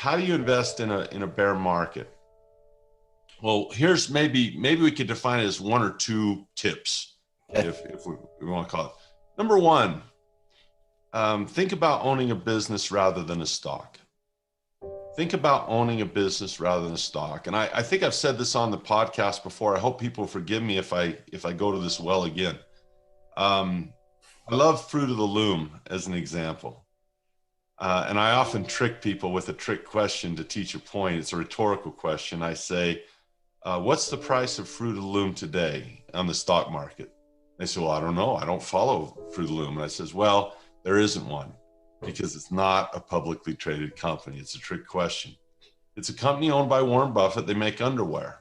how do you invest in a bear market? Well, here's maybe we could define it as one or two tips, Okay. if we want to call it. Number one, think about owning a business rather than a stock. Think about owning a business rather than a stock. And I think I've said this on the podcast before. I hope people forgive me if I go to this well again. I love Fruit of the Loom as an example. And I often trick people with a trick question to teach a point. It's a rhetorical question. I say, what's the price of Fruit of the Loom today on the stock market? They say, well, I don't know. I don't follow Fruit of the Loom. And I says, well, there isn't one because it's not a publicly traded company. It's a trick question. It's a company owned by Warren Buffett. They make underwear.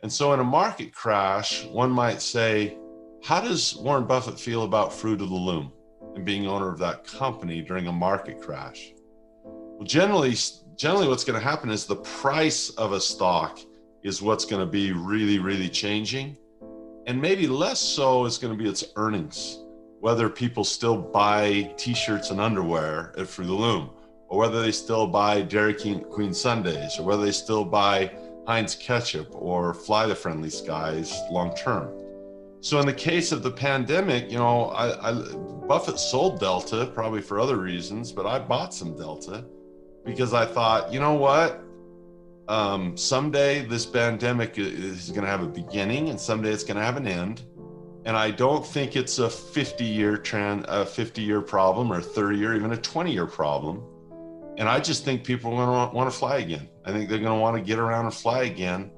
And so in a market crash, one might say, how does Warren Buffett feel about Fruit of the Loom and being owner of that company during a market crash? Well, generally what's going to happen is the price of a stock is what's going to be really, really changing. And maybe less so is going to be its earnings, whether people still buy t-shirts and underwear at Fruit of the Loom, or whether they still buy Dairy Queen sundaes, or whether they still buy Heinz ketchup or Fly the Friendly Skies long term. So in the case of the pandemic, Buffett sold Delta probably for other reasons, but I bought some Delta because I thought, you know what? Someday this pandemic is going to have a beginning and someday it's going to have an end. And I don't think it's a 50-year problem or a 30-year, even a 20-year problem. And I just think people are going to want to fly again. I think they're going to want to get around and fly again.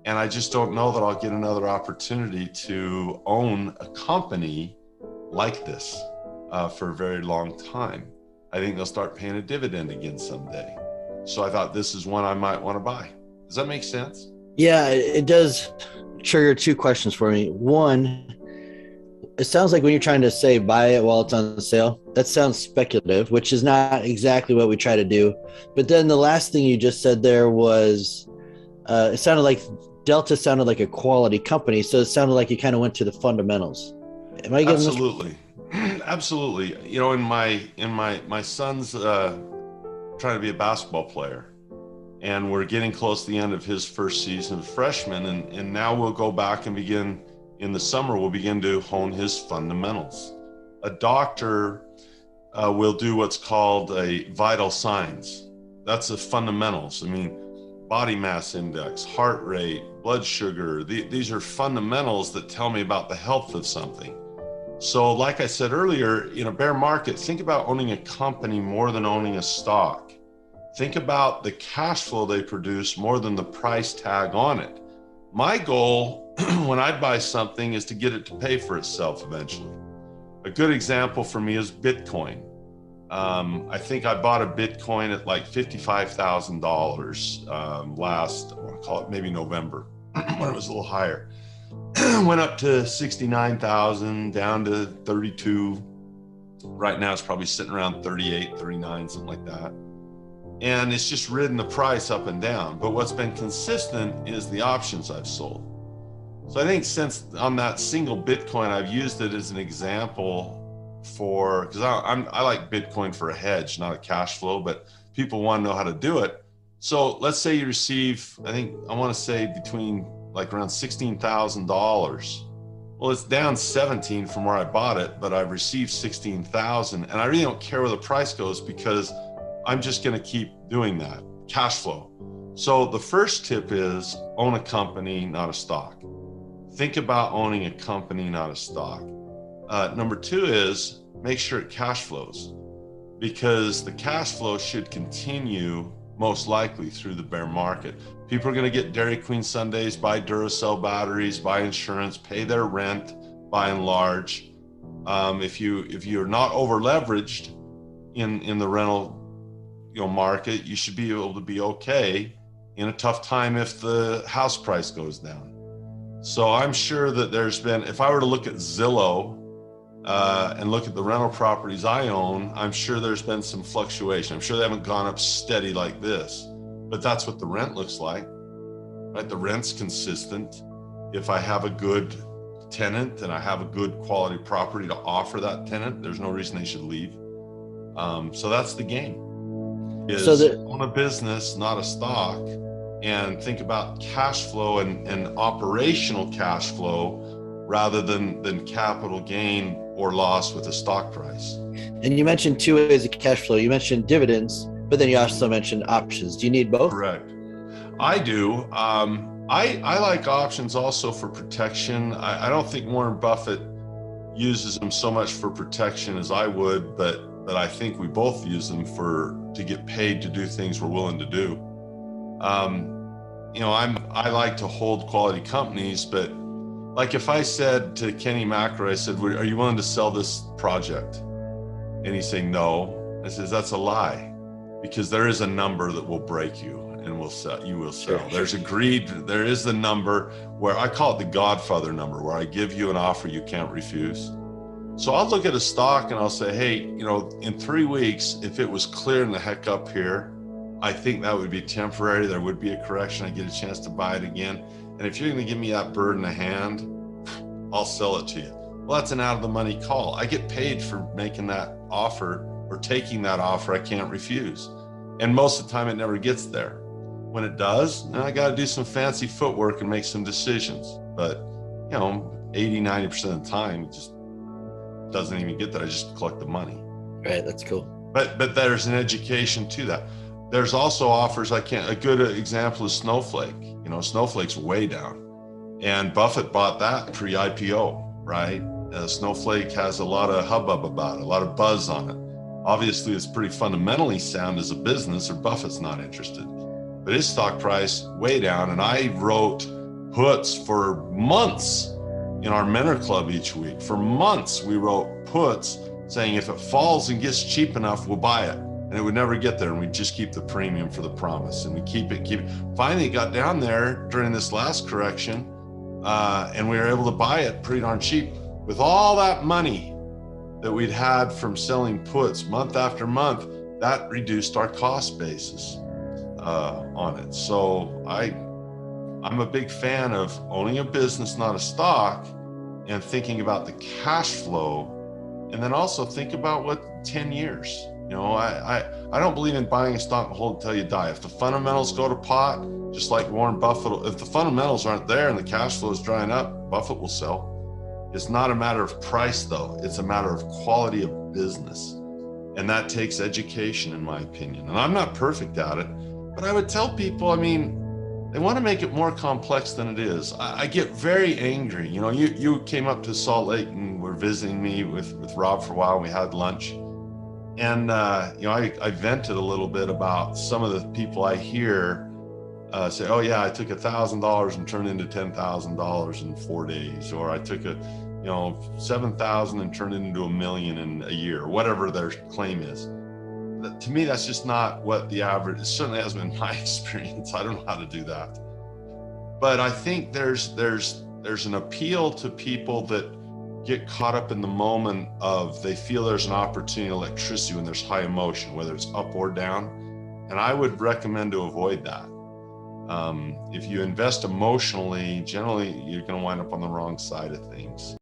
And I just don't know that I'll get another opportunity to own a company like this for a very long time. I think they'll start paying a dividend again someday. So I thought this is one I might want to buy. Does that make sense? Yeah, it does trigger two questions for me. One, it sounds like when you're trying to say buy it while it's on sale, that sounds speculative, which is not exactly what we try to do. But then the last thing you just said there was, it sounded like Delta sounded like a quality company. So it sounded like you kind of went to the fundamentals. Am I getting Absolutely. Absolutely. In my son's trying to be a basketball player, and we're getting close to the end of his first season of freshman. And now we'll go back and begin in the summer, we'll begin to hone his fundamentals. A doctor will do what's called a vital signs. That's the fundamentals. I mean, body mass index, heart rate, blood sugar. These are fundamentals that tell me about the health of something. So like I said earlier, in a bear market, think about owning a company more than owning a stock. Think about the cash flow they produce more than the price tag on it. My goal when I buy something is to get it to pay for itself eventually. A good example for me is Bitcoin. I think I bought a Bitcoin at like $55,000 last, I'll call it maybe November, when it was a little higher. Went up to 69,000, down to 32. Right now it's probably sitting around 38, 39, something like that. And it's just ridden the price up and down. But what's been consistent is the options I've sold. So I think since on that single Bitcoin, I've used it as an example for, because I like Bitcoin for a hedge, not a cash flow, but people want to know how to do it. So let's say you receive, I want to say between like around $16,000. Well, it's down 17 from where I bought it, but I've received 16,000, and I really don't care where the price goes because I'm just going to keep doing that cash flow. So the first tip is own a company, not a stock. Think about owning a company, not a stock. Number two is make sure it cash flows, because the cash flow should continue most likely through the bear market. People are going to get Dairy Queen sundaes, buy Duracell batteries, buy insurance, pay their rent by and large. If you're not over leveraged in the rental market, you should be able to be okay in a tough time if the house price goes down. So I'm sure that there's been, if I were to look at Zillow and look at the rental properties I own, I'm sure there's been some fluctuation. I'm sure they haven't gone up steady like this, but that's what the rent looks like, right? The rent's consistent. If I have a good tenant and I have a good quality property to offer that tenant, there's no reason they should leave. So that's the game. So is own a business, not a stock, and think about cash flow and operational cash flow rather than capital gain or loss with a stock price. and you mentioned two ways of cash flow. You mentioned dividends, but then you also mentioned options. Do you need both? Correct. I do. I like options also for protection. I don't think Warren Buffett uses them so much for protection as I would, but I think we both use them to get paid to do things we're willing to do. I like to hold quality companies, but like if I said to Kenny Macro, I said, "Are you willing to sell this project?" And he's saying no. I says, "That's a lie, because there is a number that will break you and will sell. You will sell. Sure. There's agreed. There is the number where I call it the Godfather number, where I give you an offer you can't refuse." So I'll look at a stock and I'll say, "Hey, in 3 weeks, if it was clearing the heck up here, I think that would be temporary. There would be a correction. I get a chance to buy it again. And if you're going to give me that bird in the hand, I'll sell it to you." Well, that's an out of the money call. I get paid for making that offer or taking that offer I can't refuse. And most of the time it never gets there. When it does, now I got to do some fancy footwork and make some decisions. But, 80, 90% of the time, it just doesn't even get there. I just collect the money. Right. That's cool. But there's an education to that. There's also offers. A good example is Snowflake. Snowflake's way down, and Buffett bought that pre-IPO, right? Snowflake has a lot of hubbub about it, a lot of buzz on it. Obviously, it's pretty fundamentally sound as a business, or Buffett's not interested. But his stock price way down, and I wrote puts for months in our mentor club each week. For months, we wrote puts saying if it falls and gets cheap enough, we'll buy it. And it would never get there, and we just keep the premium for the promise, and we keep it. Finally, it got down there during this last correction, and we were able to buy it pretty darn cheap. With all that money that we'd had from selling puts month after month, that reduced our cost basis on it. So I'm a big fan of owning a business, not a stock, and thinking about the cash flow, and then also think about what 10 years. I don't believe in buying a stock and hold it until you die. If the fundamentals go to pot, just like Warren Buffett, if the fundamentals aren't there and the cash flow is drying up, Buffett will sell. It's not a matter of price, though. It's a matter of quality of business. And that takes education, in my opinion. And I'm not perfect at it, but I would tell people, they want to make it more complex than it is. I get very angry. You came up to Salt Lake and were visiting me with Rob for a while. We had lunch. And, I vented a little bit about some of the people I hear say, "Oh yeah, I took $1,000 and turned into $10,000 in 4 days." Or I took 7,000 and turned it into $1 million in a year, whatever their claim is. To me, that's just not what the average, it certainly hasn't been my experience. I don't know how to do that. But I think there's an appeal to people that get caught up in the moment of, they feel there's an opportunity, electricity, when there's high emotion, whether it's up or down. And I would recommend to avoid that. If you invest emotionally, generally you're going to wind up on the wrong side of things.